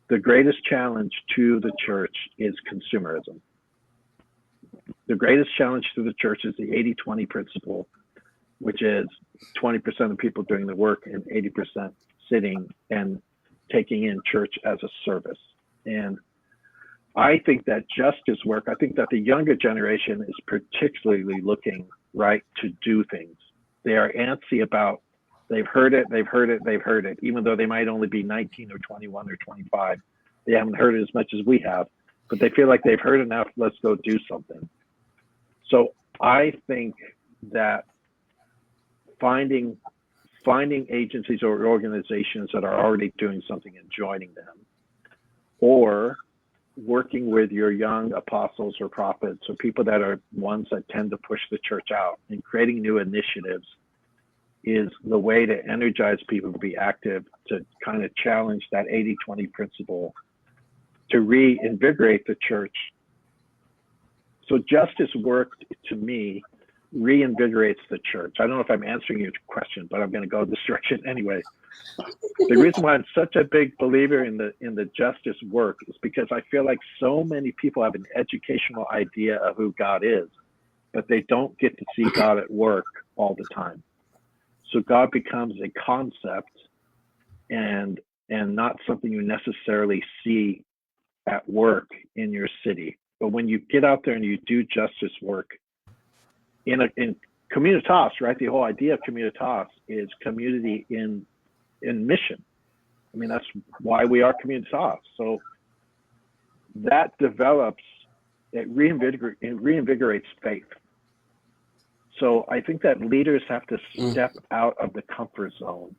the greatest challenge to the church is consumerism. The greatest challenge to the church is the 80-20 principle, which is 20% of people doing the work and 80% sitting and taking in church as a service. And I think that justice work, I think that the younger generation is particularly looking, right, to do things. They are antsy about, they've heard it, even though they might only be 19 or 21 or 25. They haven't heard it as much as we have, but they feel like they've heard enough, let's go do something. So I think that finding agencies or organizations that are already doing something and joining them, or working with your young apostles or prophets or people that are ones that tend to push the church out and creating new initiatives is the way to energize people to be active, to kind of challenge that 80-20 principle, to reinvigorate the church. So justice work, to me, reinvigorates the church. I don't know if I'm answering your question, but I'm going to go this direction anyway. The reason why I'm such a big believer in the justice work is because I feel like so many people have an educational idea of who God is, but they don't get to see God at work all the time. So God becomes a concept and not something you necessarily see at work in your city. But when you get out there and you do justice work in communitas, right? The whole idea of communitas is community in mission. I mean, that's why we are communitas. So that develops, it reinvigorates faith. So I think that leaders have to step out of the comfort zone,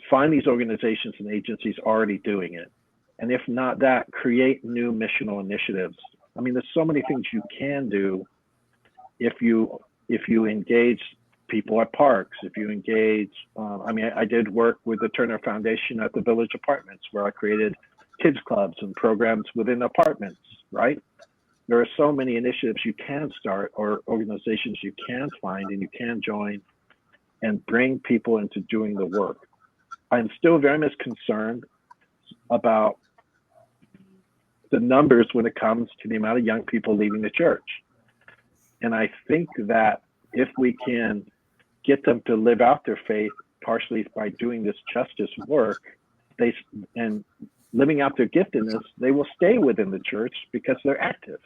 find these organizations and agencies already doing it. And if not that, create new missional initiatives. I mean, there's so many things you can do if you engage people at parks, if you engage, I did work with the Turner Foundation at the Village Apartments, where I created kids clubs and programs within apartments, right? There are so many initiatives you can start, or organizations you can find and you can join and bring people into doing the work. I'm still very much concerned about the numbers when it comes to the amount of young people leaving the church. And I think that if we can get them to live out their faith, partially by doing this justice work, and living out their giftedness, they will stay within the church because they're active.